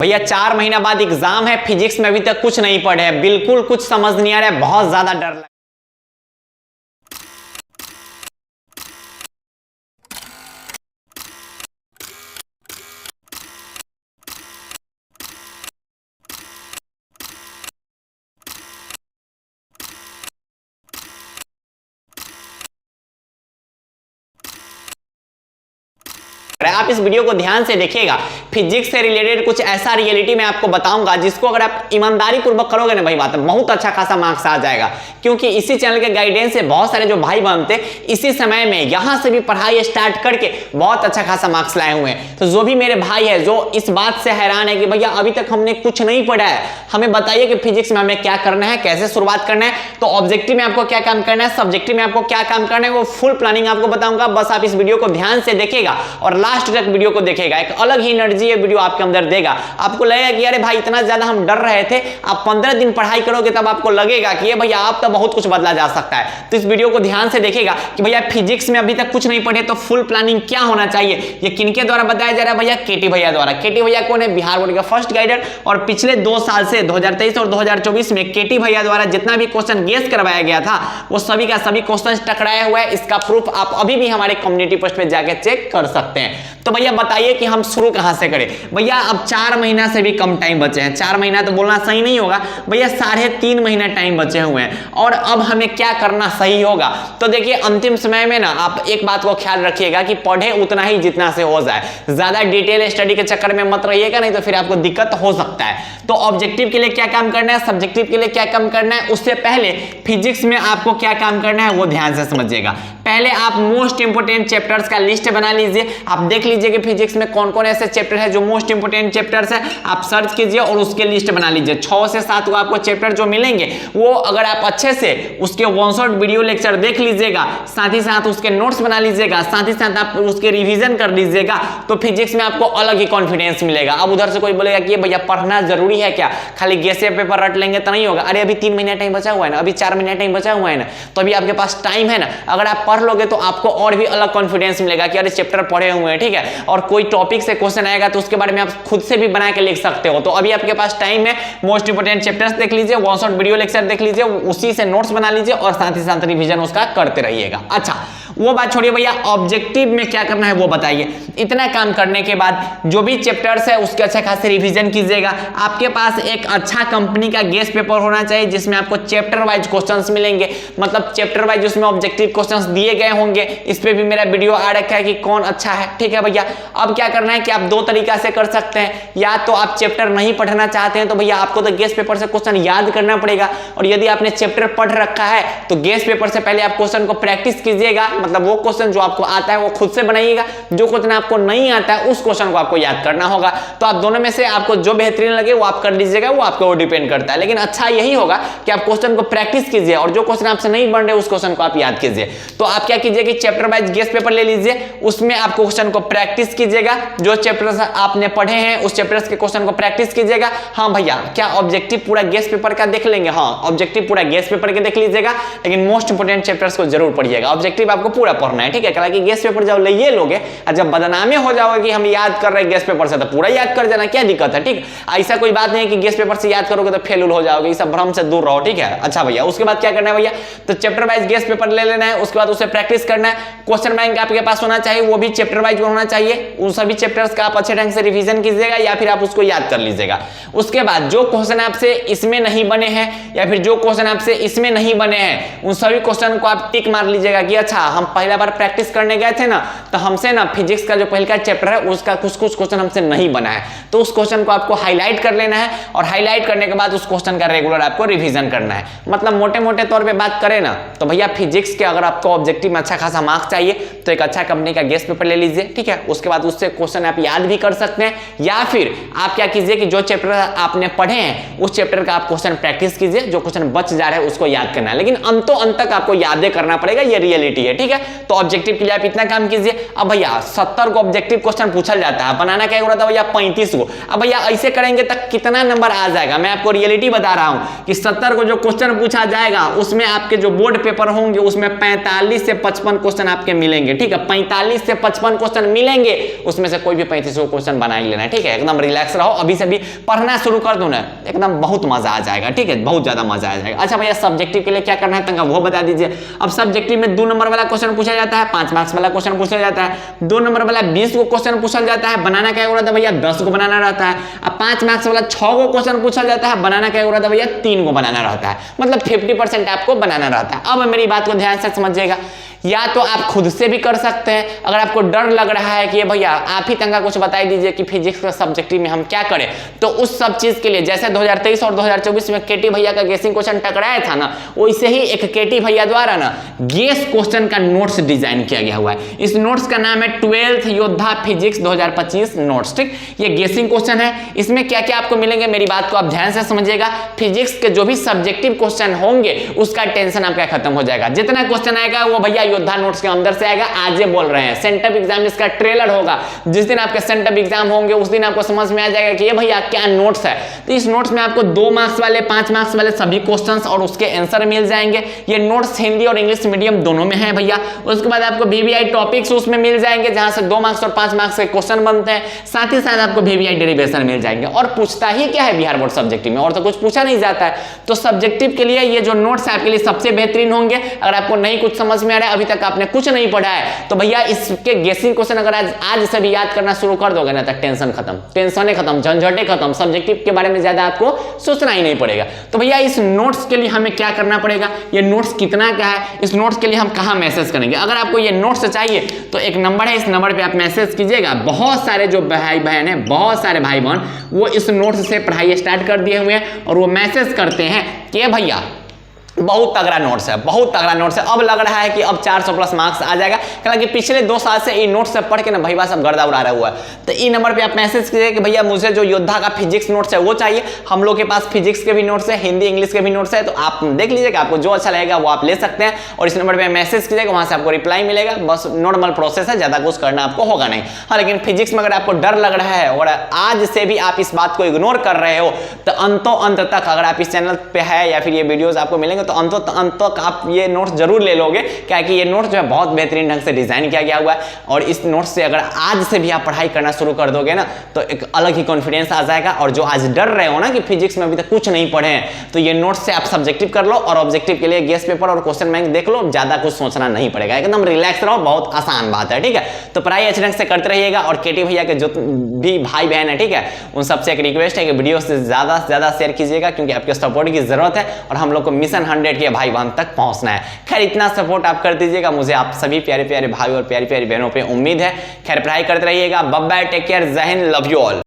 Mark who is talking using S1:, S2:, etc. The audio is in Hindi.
S1: भैया 4 महीना बाद एग्जाम है, फिजिक्स में अभी तक कुछ नहीं पढ़े हैं, बिल्कुल कुछ समझ नहीं आ रहा है, बहुत ज्यादा डर लग। आप इस वीडियो को ध्यान से देखिएगा, फिजिक्स से रिलेटेड कुछ ऐसा रियलिटी मैं आपको बताऊंगा जिसको अगर आप ईमानदारी पूर्वक करोगे ना भाई बात बहुत अच्छा खासा मार्क्स आ जाएगा। क्योंकि इसी चैनल के गाइडेंस से बहुत सारे जो भाई बनते इसी समय में यहां से भी पढ़ाई स्टार्ट करके बहुत अच्छा खासा मार्क्स लाए हुए हैं। तो जो भी मेरे भाई है जो इस बात से हैरान है कि भैया अभी तक हमने कुछ नहीं पढ़ा है, हमें बताइए कि फिजिक्स में हमें क्या करना है, कैसे शुरुआत करना है, तो ऑब्जेक्टिव में आपको क्या काम करना है, सब्जेक्टिव में आपको क्या काम करना है, वो फुल प्लानिंग आपको बताऊंगा। बस आप इस वीडियो को ध्यान से देखिएगा और लास्ट तक वीडियो को देखेगा, एक अलग ही एनर्जी ये वीडियो आपके अंदर देगा। आपको लगेगा कि अरे भाई इतना ज्यादा हम डर रहे थे, आप 15 दिन पढ़ाई करोगे तब आपको लगेगा कि ये भैया आप तो बहुत कुछ बदला जा सकता है। तो इस वीडियो को ध्यान से देखिएगा कि भैया फिजिक्स में अभी तक कुछ नहीं पढ़े तो फुल प्लानिंग क्या होना चाहिए, ये किनके द्वारा बताया जा रहा है, भैया केटी भैया द्वारा। केटी भैया कौन है, बिहार बोर्ड का फर्स्ट गाइडर, और पिछले 2 साल से 2023 और 2024 में केटी भैया द्वारा जितना भी क्वेश्चन गेस करवाया गया था वो सभी का सभी क्वेश्चन टकराया हुआ है। इसका प्रूफ आप अभी भी हमारे कम्युनिटी पोस्ट पे जाके चेक कर सकते हैं। तो भैया बताइए कि हम शुरू कहां से करें। भैया अब 4 महीना से भी कम टाइम बचे हैं, 4 महीना तो बोलना सही नहीं होगा भैया, 3.5 महीना टाइम बचे हुए हैं। और अब हमें क्या करना सही होगा, तो देखिए अंतिम समय में ना आप एक बात को ख्याल रखिएगा कि पढ़े उतना ही जितना से हो जाए, ज्यादा डिटेल स्टडी के चक्कर में मत रहिएगा, नहीं तो फिर आपको दिक्कत हो सकता है। तो ऑब्जेक्टिव के लिए क्या काम करना है, सब्जेक्टिव के लिए क्या काम करना है, उससे पहले फिजिक्स में आपको क्या काम करना है वो ध्यान से समझिएगा। पहले आप मोस्ट इंपोर्टेंट चैप्टर्स का लिस्ट बना लीजिए, आप देख लीजिए कि फिजिक्स में कौन कौन ऐसे चैप्टर है जो मोस्ट इंपोर्टेंट चैप्टर्स है, आप सर्च कीजिए और उसके लिस्ट बना लीजिए। 6 से 7 को आपको चैप्टर जो मिलेंगे वो अगर आप अच्छे से उसके 1 शॉट वीडियो लेक्चर देख लीजिएगा, साथ ही साथ उसके नोट्स बना लीजिएगा, साथ ही साथ आप उसके रिवीजन कर लीजिएगा, तो फिजिक्स में आपको अलग ही कॉन्फिडेंस मिलेगा। अब उधर से कोई बोलेगा कि भैया पढ़ना जरूरी है क्या, खाली गेस पेपर रट लेंगे तो नहीं होगा। अरे अभी 3 महीना टाइम बचा हुआ है ना, अभी 4 महीना टाइम बचा हुआ है ना, तो अभी आपके पास टाइम है ना, अगर आप पढ़ लोगे तो आपको और भी अलग कॉन्फिडेंस मिलेगा कि अरे चैप्टर पढ़े हुए हैं, ठीक है। और कोई टॉपिक से क्वेश्चन आएगा तो उसके बारे में आप खुद से भी बना के लिख सकते हो। तो अभी आपके पास टाइम है, मोस्ट इंपोर्टेंट चैप्टर्स देख लीजिए, 1 शॉट वीडियो लेक्चर देख लीजिए, उसी से नोट्स बना लीजिए और साथ ही साथ रिवीजन उसका करते रहिएगा। अच्छा वो बात छोड़िए, भैया ऑब्जेक्टिव में क्या करना है वो बताइए। इतना काम करने के बाद जो भी चैप्टर्स है उसके अच्छा खासे रिवीजन कीजिएगा। आपके पास एक अच्छा कंपनी का गेस पेपर होना चाहिए जिसमें आपको चैप्टर वाइज क्वेश्चंस मिलेंगे, मतलब चैप्टर वाइज उसमें ऑब्जेक्टिव क्वेश्चंस दिए गए होंगे। इस पे भी मेरा वीडियो आ रखा है कि कौन अच्छा है, ठीक है भैया। अब क्या करना है कि आप 2 तरीका से कर सकते हैं, या तो आप चैप्टर नहीं पढ़ना चाहते हैं तो भैया आपको तो गेस पेपर से क्वेश्चन याद करना पड़ेगा, और यदि आपने चैप्टर पढ़ रखा है तो गेस पेपर से पहले आप क्वेश्चन को प्रैक्टिस कीजिएगा, मतलब वो क्वेश्चन जो आपको आता है वो खुद से बनाइएगा, जो क्वेश्चन आपको नहीं आता है उस क्वेश्चन को आपको याद करना होगा। तो आप दोनों में से आपको जो बेहतरीन लगे वो आप कर लीजिएगा, वो आपको डिपेंड करता है। लेकिन अच्छा यही होगा कि आप क्वेश्चन को प्रैक्टिस कीजिए और जो क्वेश्चन आपसे नहीं बन रहे उस क्वेश्चन को आप याद कीजिए। तो आप क्या कीजिए कि चैप्टर वाइज गेस पेपर ले लीजिए, उसमें आप क्वेश्चन को प्रैक्टिस कीजिएगा, जो चैप्टर्स आपने पढ़े हैं उस चैप्टर्स के क्वेश्चन को प्रैक्टिस कीजिएगा। हाँ भैया क्या ऑब्जेक्टिव पूरा गेस पेपर का देख लेंगे, हाँ ऑब्जेक्टिव पूरा गेस पेपर के देख लीजिएगा, लेकिन मोस्ट इंपोर्टेंट चैप्टर्स को जरूर पढ़िएगा। ऑब्जेक्टिव आपको पूरा पढ़ना है, ठीक है। हालांकि गेस पेपर जब ले लोगे और जब बदनामी हो जाओगे कि हम याद कर रहे हैं गेस पेपर से, तो पूरा याद कर जाना, क्या दिक्कत है, ठीक। ऐसा कोई बात नहीं है कि गेस पेपर से याद करोगे तो फेल हो जाओगे, इस भ्रम से दूर रहो, ठीक है। अच्छा भैया उसके बाद क्या करना है भैया, तो चैप्टर वाइज गेस पेपर ले लेना है, उसके बाद उसे प्रैक्टिस करना है। क्वेश्चन बैंक आपके पास होना चाहिए, वो भी चैप्टर वाइज होना चाहिए। उन सभी चैप्टर्स का आप अच्छे ढंग से रिवीजन कीजिएगा या फिर आप उसको याद कर लीजिएगा। उसके बाद जो क्वेश्चन आपसे इसमें नहीं बने हैं या फिर जो क्वेश्चन आपसे इसमें नहीं बने हैं उन सभी क्वेश्चन को आप टिक मार लीजिएगा कि अच्छा हम पहला बार प्रैक्टिस करने गए थे ना, तो हमसे ना फिजिक्स का जो पहला चैप्टर है उसका कुछ क्वेश्चन हमसे नहीं बना है, तो उस क्वेश्चन को आपको हाईलाइट कर लेना है और हाईलाइट करने के बाद उस क्वेश्चन का रेगुलर आपको रिवीजन करना है। मतलब मोटे मोटे तौर पे बात करें ना तो भैया फिजिक्स के अगर आपको ऑब्जेक्टिव में अच्छा खासा मार्क्स चाहिए तो एक अच्छा कंपनी का गेस पेपर ले लीजिए, ठीक है। उसके बाद उससे क्वेश्चन आप याद भी कर सकते हैं, या फिर आप क्या कीजिए कि जो चैप्टर आपने पढ़े हैं उस चैप्टर का आप क्वेश्चन प्रैक्टिस कीजिए, जो क्वेश्चन बच जा रहा है उसको याद करना है, लेकिन अंतों अंत तक आपको यादें करना पड़ेगा, ये रियलिटी है, ठीक है। ठीक है। तो ऑब्जेक्टिव के लिए आप इतना काम कीजिए। अब भैया 70 को ऑब्जेक्टिव क्वेश्चन पूछा जाता है, बनाना क्या होता है भैया 35 को। अब भैया ऐसे करेंगे तक कितना नंबर आ जाएगा, मैं आपको रियलिटी बता रहा हूं कि 70 को जो क्वेश्चन पूछा जाएगा उसमें आपके जो बोर्ड पेपर होंगे उसमें 45 से 55 क्वेश्चन आपके मिलेंगे, ठीक है। 45 से 55 क्वेश्चन मिलेंगे, उसमें से कोई भी 35 क्वेश्चन बना ही लेना, ठीक है। एकदम रिलैक्स रहो, अभी से भी पढ़ना शुरू कर दो ना, एकदम बहुत मजा आ जाएगा, ठीक है, बहुत ज्यादा मजा आ जाएगा। अच्छा भैया सब्जेक्टिव के लिए क्या करना है तंगा वो बता दीजिए। अब सब्जेक्टिव में 2 नंबर वाला क्वेश्चन पूछा जाता है, 5 मार्क्स वाला क्वेश्चन पूछा जाता है, 2 नंबर वाला 20 को क्वेश्चन पूछा जाता है, बनाना क्या रहता है भैया 10 को बनाना रहता है। अब 5 मार्क्स वाला 6 को क्वेश्चन पूछा जाता है, बनाना क्या रहता है भैया 3 को बनाना रहता है, मतलब 50% आपको बनाना रहता है। अब मेरी बात को ध्यान से समझिएगा, या तो आप खुद से भी कर सकते हैं, अगर आपको डर लग रहा है कि भैया आप ही तंगा कुछ बता दीजिए कि फिजिक्स का सब्जेक्टिव में हम क्या करें, तो उस सब चीज के लिए जैसे 2023 और 2024 में केटी भैया का गेसिंग क्वेश्चन टकराया था ना, वैसे ही एक केटी भैया द्वारा ना गेस क्वेश्चन का नोट्स डिजाइन किया गया हुआ है। इस नोट्स का नाम है 12th योद्धा फिजिक्स 2025 नोट्स, ठीक। ये गेसिंग क्वेश्चन है, इसमें क्या क्या आपको मिलेंगे मेरी बात को आप ध्यान से समझिएगा। फिजिक्स के जो भी सब्जेक्टिव क्वेश्चन होंगे उसका टेंशन आपका खत्म हो जाएगा। जितना क्वेश्चन आएगा वो भैया योद्धा नोट्स के अंदर से आएगा। आज ये बोल रहे हैं सेंटअप एग्जाम इसका ट्रेलर होगा, जिस दिन आपके सेंटअप एग्जाम होंगे उस दिन आपको समझ में आ जाएगा कि ये भैया क्या नोट्स है। तो इस नोट्स में आपको 2 मार्क्स वाले 5 मार्क्स वाले सभी क्वेश्चंस और उसके आंसर मिल जाएंगे। ये नोट्स हिंदी और इंग्लिश मीडियम दोनों में है भैया। उसके बाद आपको VVI टॉपिक्स उसमें मिल जाएंगे जहां से 2 मार्क्स और 5 मार्क्स के क्वेश्चन बनते हैं, साथ ही साथ आपको VVI डेरिवेशन मिल जाएंगे। और पूछता ही क्या है बिहार बोर्ड सब्जेक्टिव में, और तो कुछ पूछा नहीं जाता है। तो सब्जेक्टिव के लिए ये जो नोट्स है आपके लिए सबसे बेहतरीन होंगे। अगर आपको नहीं कुछ समझ में आ रहा है, अभी तक आपने कुछ नहीं पढ़ा है, तो भैया इसके गेसिंग क्वेश्चन अगर आज से भी याद करना शुरू कर दोगे ना तो टेंशन खत्म, टेंशन खत्म, झंझटे खत्म, सब्जेक्टिव के बारे में ज्यादा आपको सोचना ही नहीं पड़ेगा। तो भैया इस नोट्स के लिए हमें क्या करना पड़ेगा, ये नोट्स कितना क्या है, इस नोट्स के लिए हम कहां मैसेज करेंगे। अगर आपको ये नोट्स चाहिए तो एक नंबर है, इस नंबर पे आप मैसेज कीजिएगा। बहुत सारे जो भाई बहन है, बहुत सारे भाई बहन वो इस नोट्स से पढ़ाई स्टार्ट कर दिए हुए हैं और वो मैसेज करते हैं कि भैया बहुत तगड़ा नोट्स है, बहुत तगड़ा नोट्स है। अब लग रहा है कि अब 400 प्लस मार्क्स आ जाएगा, हालांकि पिछले 2 साल से ये नोट्स से पढ़ के ना भैया सब गर्दा उड़ा रहा हुआ है। तो ई नंबर पे आप मैसेज कीजिए कि भैया मुझे जो योद्धा का फिजिक्स नोट्स है वो चाहिए। हम लोग के पास फिजिक्स के भी नोट्स है, हिंदी इंग्लिश के भी नोट्स है, तो आप देख लीजिएगा, आपको जो अच्छा लगेगा वो आप ले सकते हैं। और इस नंबर पर मैसेज कीजिएगा, वहां से आपको रिप्लाई मिलेगा। बस नॉर्मल प्रोसेस है, ज्यादा कुछ करना आपको होगा नहीं। हाँ, लेकिन फिजिक्स में अगर आपको डर लग रहा है और आज से भी आप इस बात को इग्नोर कर रहे हो, तो अंतों अंत तक अगर आप इस चैनल पे है या फिर ये वीडियोस आपको मिलेंगे तो अंतों अंत तक आप ये नोट्स जरूर ले लोगे, क्या कि ये नोट्स जो है बहुत बेहतरीन ढंग से डिजाइन किया गया हुआ है। और इस नोट्स से अगर आज से भी आप पढ़ाई करना शुरू कर दोगे ना तो एक अलग ही कॉन्फिडेंस आ जाएगा। और जो आज डर रहे हो ना कि फिजिक्स में अभी तक कुछ नहीं पढ़े हैं, तो ये नोट्स से आप सब्जेक्टिव कर लो और ऑब्जेक्टिव के लिए गेस पेपर और क्वेश्चन बैंक देख लो, ज्यादा कुछ सोचना नहीं पड़ेगा, एकदम रिलैक्स रहो, बहुत आसान बात है, ठीक है। तो पढ़ाई अच्छे ढंग से करते रहिएगा। और केटी भैया के जो भी भाई बहन है, ठीक है, उन सबसे एक रिक्वेस्ट है कि वीडियो से ज्यादा शेयर कीजिएगा, क्योंकि आपके सपोर्ट की जरूरत है और हम लोग को मिशन 100 के भाई बहन तक पहुंचना है। खैर इतना सपोर्ट आप कर दीजिएगा, मुझे आप सभी प्यारे प्यारे भाई और प्यारी प्यारी बहनों पे उम्मीद है। खैर पढ़ाई करते रहिएगा। बाय बाय, टेक केयर, जय हिंद, लव यू ऑल।